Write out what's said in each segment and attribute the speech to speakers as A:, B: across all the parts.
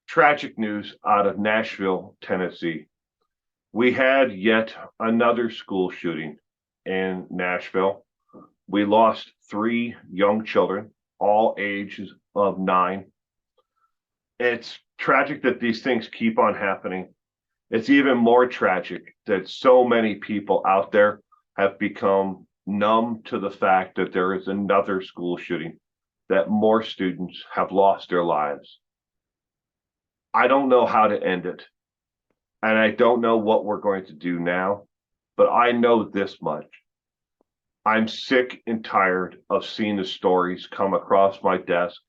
A: Tragic news out of Nashville, Tennessee. We had yet another school shooting in Nashville. We lost three young children, all ages of 9. It's tragic that these things keep on happening. It's even more tragic that so many people out there have become numb to the fact that there is another school shooting, that more students have lost their lives. I don't know how to end it. And I don't know what we're going to do now, but I know this much. I'm sick and tired of seeing the stories come across my desk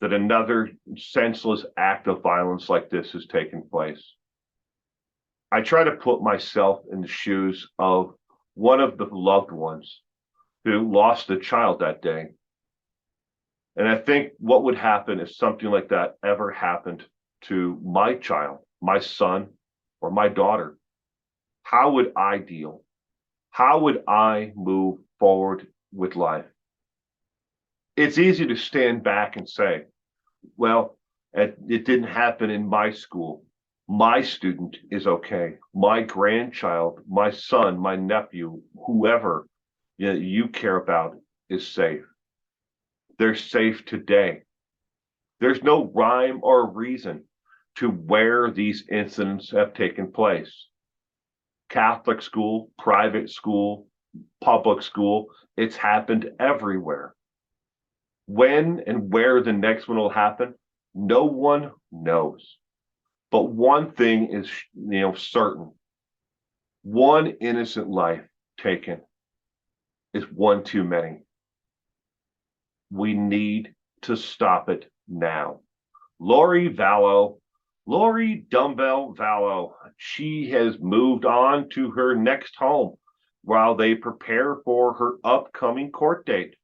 A: that another senseless act of violence like this has taken place. I try to put myself in the shoes of one of the loved ones who lost a child that day. And I think what would happen if something like that ever happened to my child, my son, or my daughter? How would I deal? How would I move forward with life? It's easy to stand back and say, well, it didn't happen in my school. My student is okay. My grandchild, my son, my nephew, whoever you care about is safe. They're safe today. There's no rhyme or reason to where these incidents have taken place. Catholic school, private school, public school, it's happened everywhere. When and where the next one will happen, no one knows. But one thing is, certain. One innocent life taken is one too many. We need to stop it now. Lori Dumbbell Vallow, she has moved on to her next home while they prepare for her upcoming court date.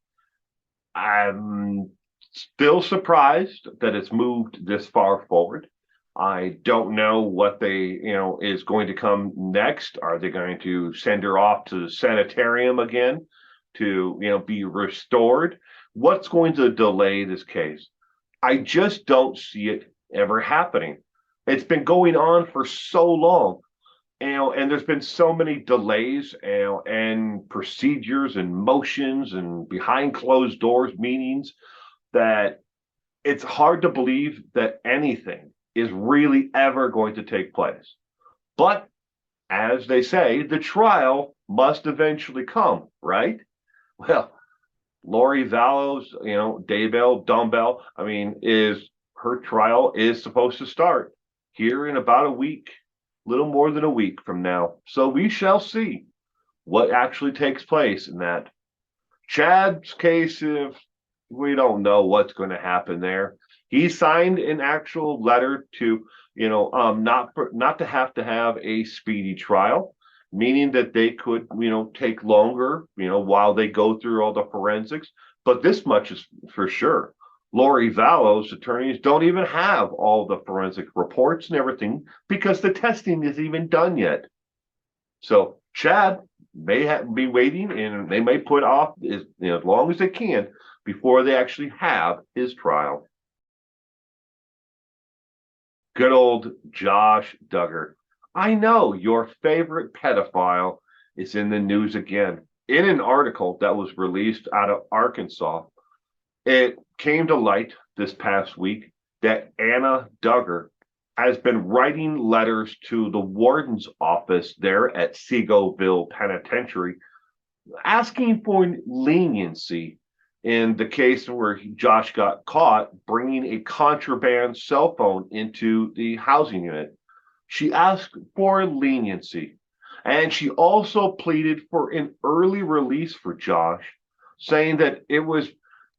A: I'm still surprised that it's moved this far forward. I don't know what is going to come next. Are they going to send her off to the sanitarium again to, be restored? What's going to delay this case? I just don't see it ever happening. It's been going on for so long, and there's been so many delays, and procedures and motions and behind closed doors meetings that it's hard to believe that anything is really ever going to take place. But as they say, the trial must eventually come, right? Well, Lori Vallow's, Daybell, Dumbbell, her trial is supposed to start here in about a week, little more than a week from now. So we shall see what actually takes place in that. Chad's case, if we don't know what's going to happen there. He signed an actual letter to, not to have a speedy trial, meaning that they could, take longer, while they go through all the forensics. But this much is for sure. Lori Vallow's attorneys don't even have all the forensic reports and everything because the testing isn't even done yet. So Chad may be waiting, and they may put off as long as they can before they actually have his trial. Good old Josh Duggar. I know your favorite pedophile is in the news again. In an article that was released out of Arkansas, it came to light this past week that Anna Duggar has been writing letters to the warden's office there at Seagoville Penitentiary, asking for leniency in the case where Josh got caught bringing a contraband cell phone into the housing unit. She asked for leniency, and she also pleaded for an early release for Josh, saying that it was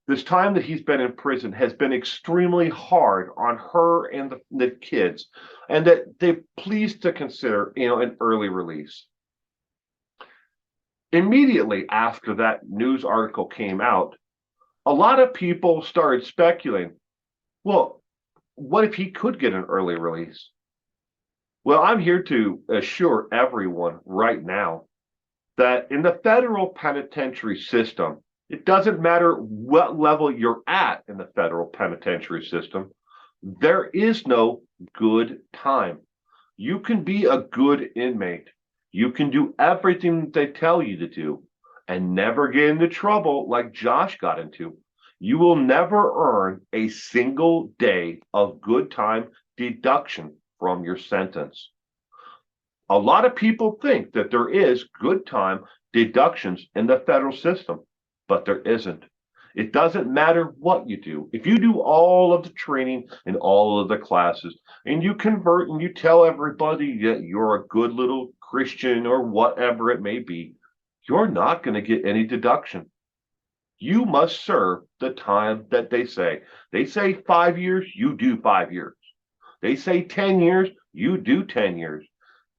A: this time that he's been in prison has been extremely hard on her and the kids, and that they're pleased to consider, an early release. Immediately after that news article came out, a lot of people started speculating, well, what if he could get an early release? Well, I'm here to assure everyone right now that in the federal penitentiary system, it doesn't matter what level you're at in the federal penitentiary system, There is no good time. You can be a good inmate. You can do everything they tell you to do and never get into trouble like Josh got into. You will never earn a single day of good time deduction from your sentence. A lot of people think that there is good time deductions in the federal system, but there isn't. It doesn't matter what you do. If you do all of the training and all of the classes and you convert and you tell everybody that you're a good little Christian or whatever it may be, you're not going to get any deduction. You must serve the time that they say. They say 5 years, you do 5 years. They say 10 years, you do 10 years.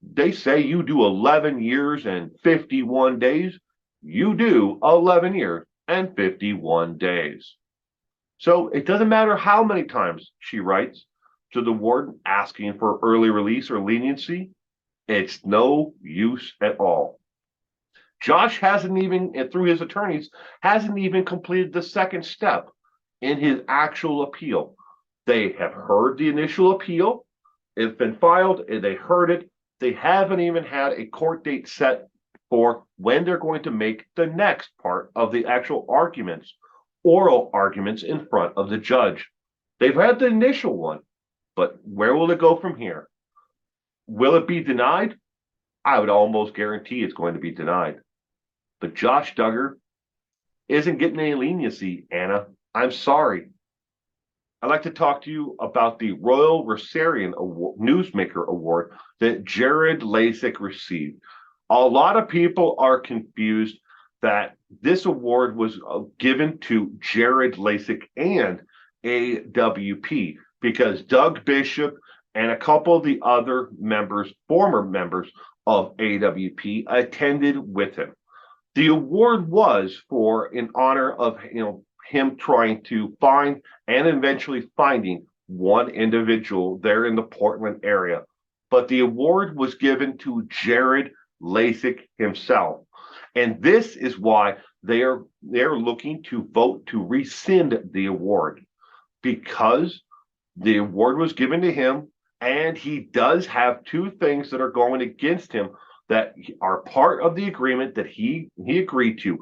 A: They say you do 11 years and 51 days, you do 11 years and 51 days. So it doesn't matter how many times she writes to the warden asking for early release or leniency, it's no use at all. Josh hasn't even, and through his attorneys, hasn't even completed the second step in his actual appeal. They have heard the initial appeal, it's been filed, and they heard it. They haven't even had a court date set for when they're going to make the next part of the actual arguments, oral arguments in front of the judge. They've had the initial one, but where will it go from here? Will it be denied? I would almost guarantee it's going to be denied. But Josh Duggar isn't getting any leniency, Anna. I'm sorry. I'd like to talk to you about the Royal Rosarian Award, Newsmaker Award that Jared Lasik received. A lot of people are confused that this award was given to Jared Lasik and AWP because Doug Bishop and a couple of the other members, former members of AWP, attended with him. The award was for in honor of him trying to find and eventually finding one individual there in the Portland area. But the award was given to Jared Lasik himself. And this is why they're looking to vote to rescind the award, because the award was given to him and he does have two things that are going against him that are part of the agreement that he agreed to.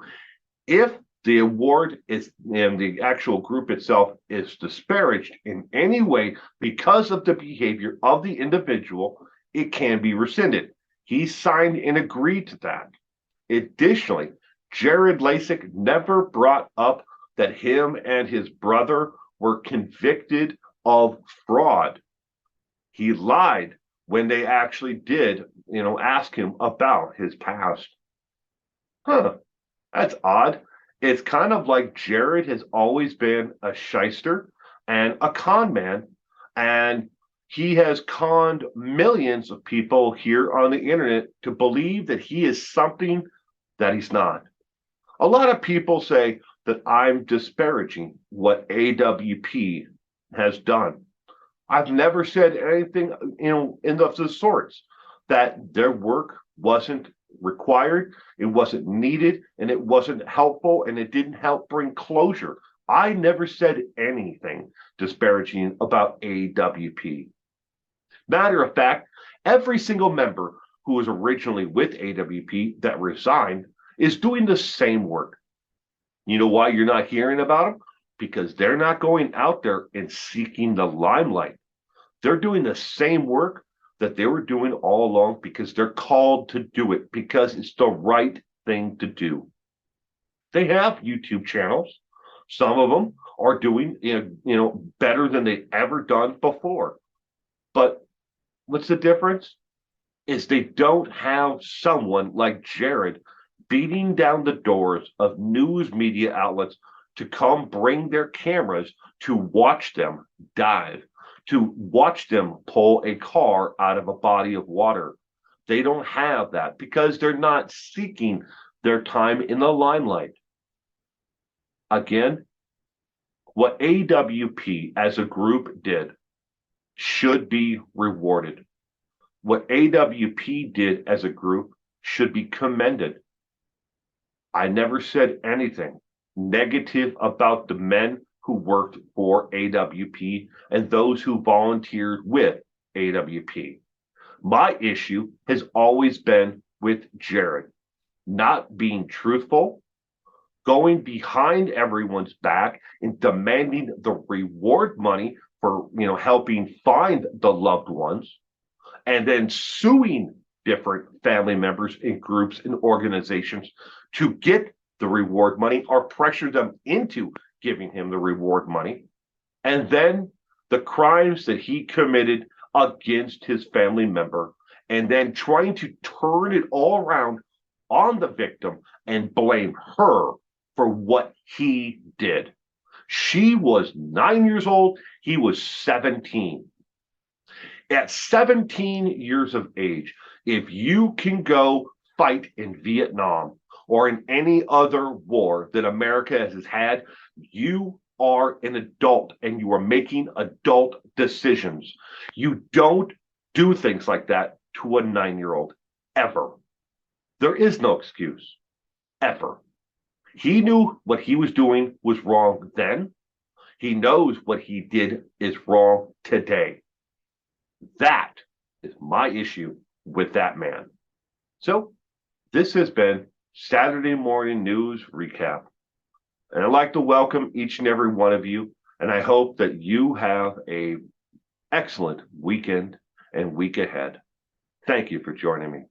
A: If the award is and the actual group itself is disparaged in any way because of the behavior of the individual, it can be rescinded. He signed and agreed to that. Additionally, Jared Lasik never brought up that him and his brother were convicted of fraud. He lied when they actually did, ask him about his past. That's odd. It's kind of like Jared has always been a shyster and a con man, and he has conned millions of people here on the internet to believe that he is something that he's not. A lot of people say that I'm disparaging what AWP has done. I've never said anything, in of the sorts, that their work wasn't required, it wasn't needed, and it wasn't helpful, and it didn't help bring closure. I never said anything disparaging about AWP. Matter of fact, every single member who was originally with AWP that resigned is doing the same work. You know why you're not hearing about them? Because they're not going out there and seeking the limelight. They're doing the same work that they were doing all along because they're called to do it, because it's the right thing to do. They have YouTube channels. Some of them are doing better than they've ever done before. But what's the difference? Is they don't have someone like Jared beating down the doors of news media outlets to come bring their cameras to watch them dive, to watch them pull a car out of a body of water. They don't have that because they're not seeking their time in the limelight. Again, what AWP as a group did should be rewarded. What AWP did as a group should be commended. I never said anything negative about the men who worked for AWP and those who volunteered with AWP. My issue has always been with Jared not being truthful, going behind everyone's back and demanding the reward money for helping find the loved ones, and then suing different family members and groups and organizations to get the reward money or pressure them into giving him the reward money. And then the crimes that he committed against his family member, and then trying to turn it all around on the victim and blame her for what he did. She was 9 years old, he was 17. At 17 years of age, if you can go fight in Vietnam or in any other war that America has had, you are an adult and you are making adult decisions. You don't do things like that to a 9-year-old, ever. There is no excuse, ever. He knew what he was doing was wrong then. He knows what he did is wrong today. That is my issue with that man. So this has been Saturday Morning News Recap. And I'd like to welcome each and every one of you. And I hope that you have an excellent weekend and week ahead. Thank you for joining me.